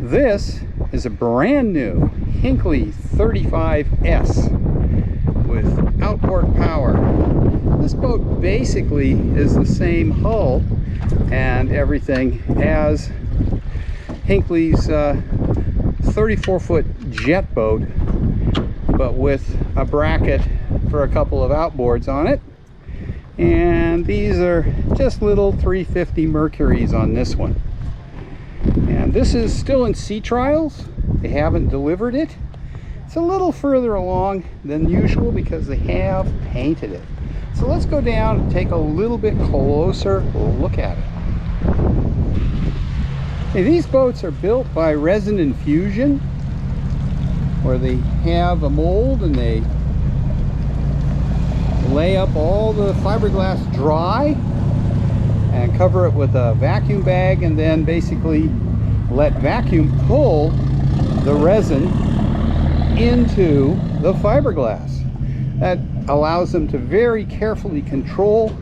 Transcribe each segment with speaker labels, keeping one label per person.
Speaker 1: This is a brand new Hinckley 35S with outboard power. This boat basically is the same hull and everything as Hinckley's 34-foot jet boat, but with a bracket for a couple of outboards on it. And these are just little 350 Mercuries on this one. And this is still in sea trials. They haven't delivered it. It's a little further along than usual because they have painted it. So let's go down and take a little bit closer look at it. Hey, these boats are built by Resin Infusion, where they have a mold and they lay up all the fiberglass dry and cover it with a vacuum bag, and then basically let vacuum pull the resin into the fiberglass. That allows them to very carefully control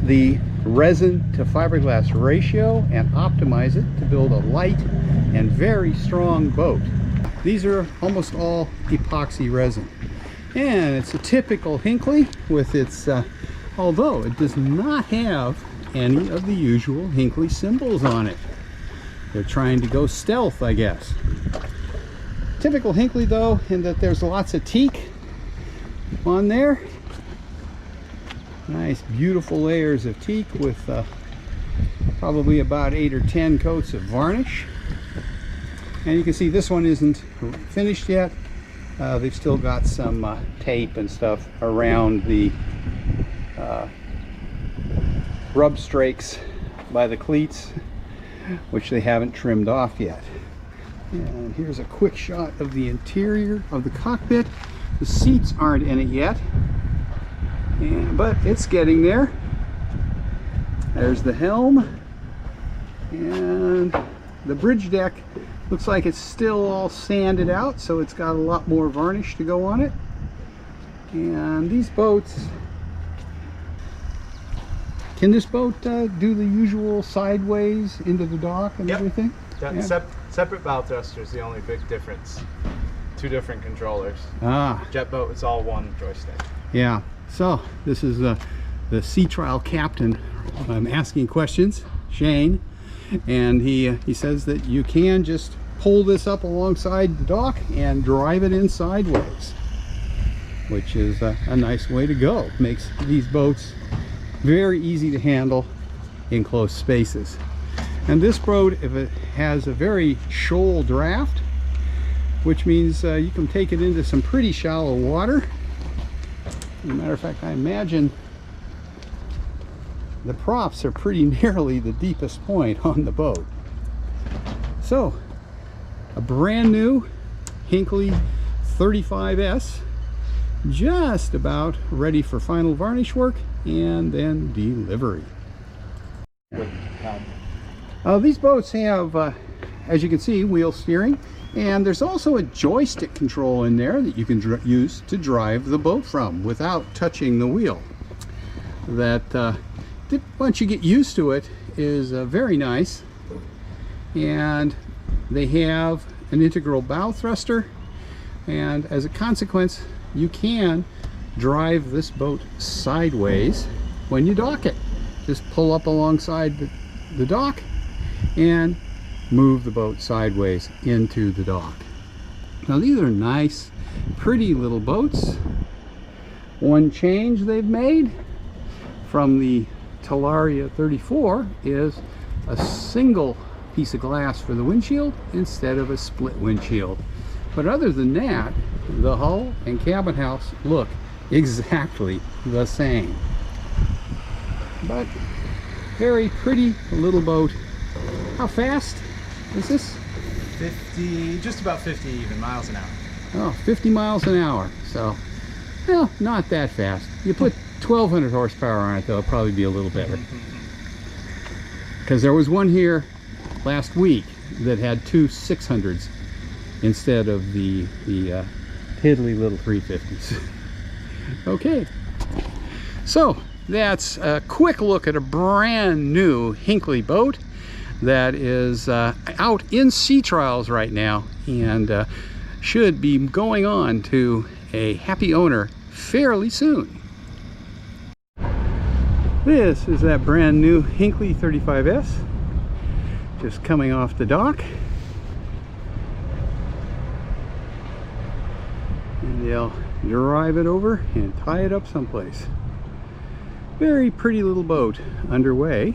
Speaker 1: the resin to fiberglass ratio and optimize it to build a light and very strong boat. These are almost all epoxy resin, and it's a typical Hinckley with its although it does not have any of the usual Hinckley symbols on it. They're trying to go stealth, I guess. Typical Hinckley though, in that there's lots of teak on there. Nice beautiful layers of teak with probably about 8 or 10 coats of varnish. And you can see this one isn't finished yet. They've still got some tape and stuff around the rub strakes by the cleats, which they haven't trimmed off yet. And here's a quick shot of the interior of the cockpit. The seats aren't in it yet, but it's getting there. There's the helm, and the bridge deck looks like it's still all sanded out, so it's got a lot more varnish to go on it. And these boats, can this boat do the usual sideways into the dock and everything?
Speaker 2: Yeah. Separate bow thrusters, the only big difference. Two different controllers. Jet boat, it's all one joystick.
Speaker 1: Yeah. So this is the sea trial captain asking questions, Shane, and he says that you can just pull this up alongside the dock and drive it in sideways, which is a nice way to go. Makes these boats very easy to handle in close spaces. And this boat, if it has a very shoal draft, which means you can take it into some pretty shallow water. As a matter of fact, I imagine the props are pretty nearly the deepest point on the boat. So, a brand new Hinckley 35S, just about ready for final varnish work and then delivery. These boats have, as you can see, wheel steering, and there's also a joystick control in there that you can use to drive the boat from without touching the wheel. That, once you get used to it, is very nice. And they have an integral bow thruster, and as a consequence, you can drive this boat sideways when you dock it. Just pull up alongside the dock and move the boat sideways into the dock. Now these are nice, pretty little boats. One change they've made from the Talaria 34 is a single piece of glass for the windshield instead of a split windshield. But other than that, the hull and cabin house look exactly the same. But very pretty little boat. How fast is this?
Speaker 2: 50, just about 50 even miles an hour.
Speaker 1: Oh, 50 miles an hour. So, well, not that fast. You put 1,200 horsepower on it, though, it'll probably be a little better. Because there was one here last week that had two 600s instead of the piddly little 350s. Okay, so that's a quick look at a brand new Hinckley boat. that is out in sea trials right now, and should be going on to a happy owner fairly soon. This is that brand new Hinckley 35S, just coming off the dock. And they'll drive it over and tie it up someplace. Very pretty little boat underway.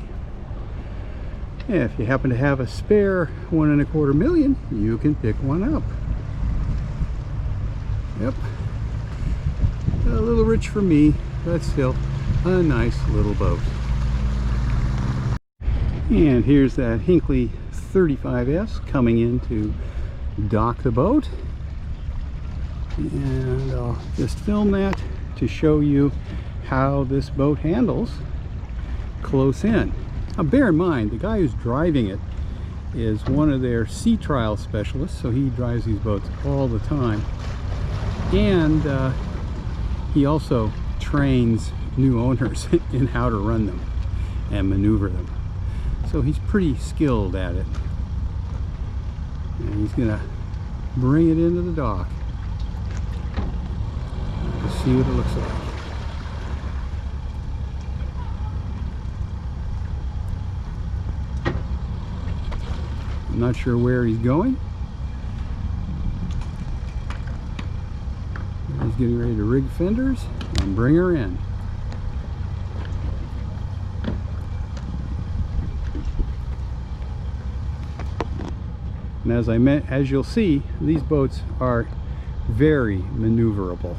Speaker 1: If you happen to have a spare $1.25 million, you can pick one up. Yep. A little rich for me, but still a nice little boat. And here's that Hinckley 35S coming in to dock the boat. And I'll just film that to show you how this boat handles close in. Now bear in mind, the guy who's driving it is one of their sea trial specialists, so he drives these boats all the time. And he also trains new owners in how to run them and maneuver them. So he's pretty skilled at it. And he's gonna bring it into the dock. Let's see what it looks like. I'm not sure where he's going. He's getting ready to rig fenders and bring her in. And as you'll see, these boats are very maneuverable.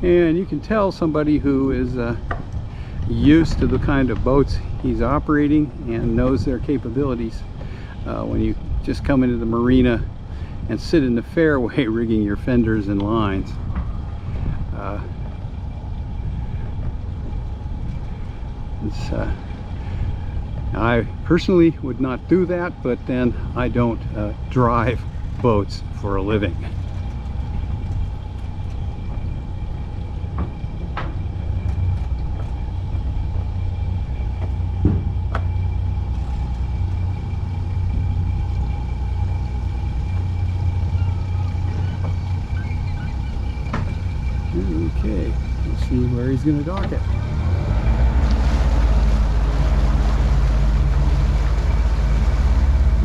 Speaker 1: And you can tell somebody who is used to the kind of boats he's operating and knows their capabilities when you just come into the marina and sit in the fairway rigging your fenders and lines. I personally would not do that, but then I don't drive boats for a living. Okay, let's see where he's going to dock it. I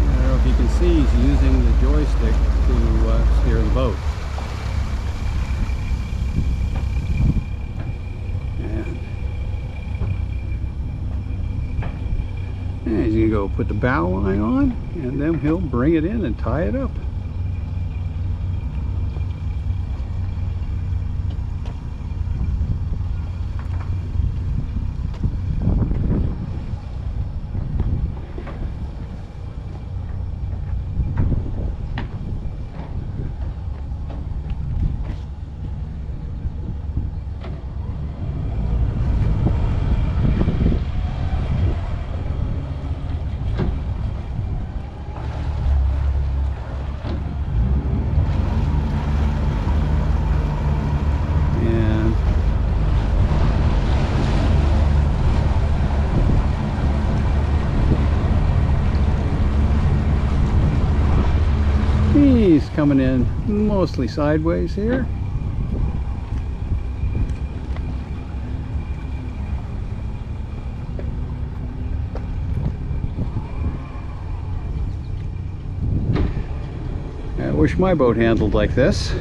Speaker 1: don't know if you can see, he's using the joystick to steer the boat. And he's going to go put the bow line on, and then he'll bring it in and tie it up. He's coming in mostly sideways here. I wish my boat handled like this.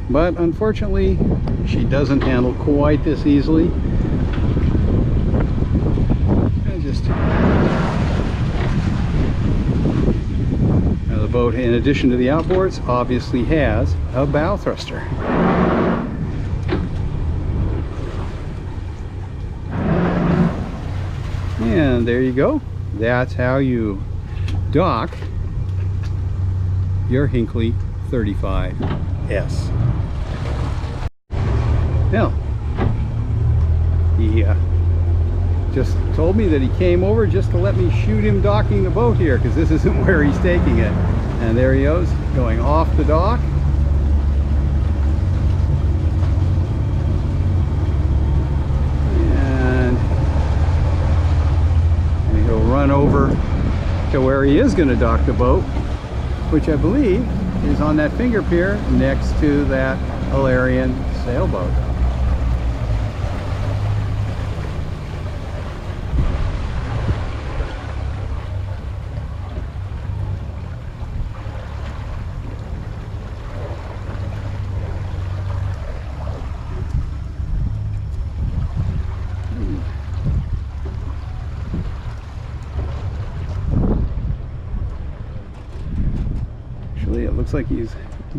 Speaker 1: But unfortunately, she doesn't handle quite this easily. Now the boat, in addition to the outboards, obviously has a bow thruster. And there you go. That's how you dock your Hinckley 35S. Now, he just told me that he came over just to let me shoot him docking the boat here, because this isn't where he's taking it. And there he goes, going off the dock. And he'll run over to where he is going to dock the boat, which I believe is on that finger pier next to that Alarian sailboat. It looks like he's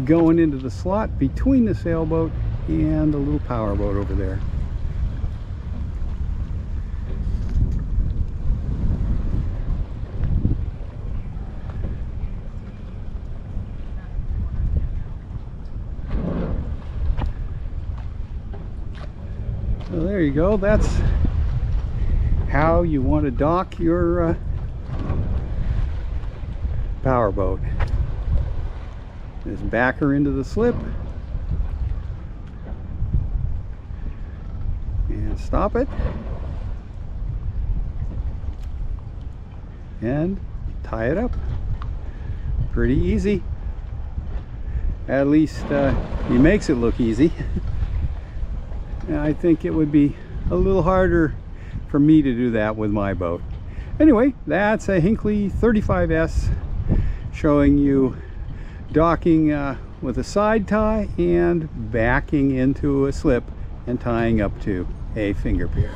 Speaker 1: going into the slot between the sailboat and the little powerboat over there. So there you go. That's how you want to dock your powerboat. Just back her into the slip and stop it and tie it up. Pretty easy. At least he makes it look easy. I think it would be a little harder for me to do that with my boat. Anyway, that's a Hinckley 35S showing you docking with a side tie and backing into a slip and tying up to a finger pier.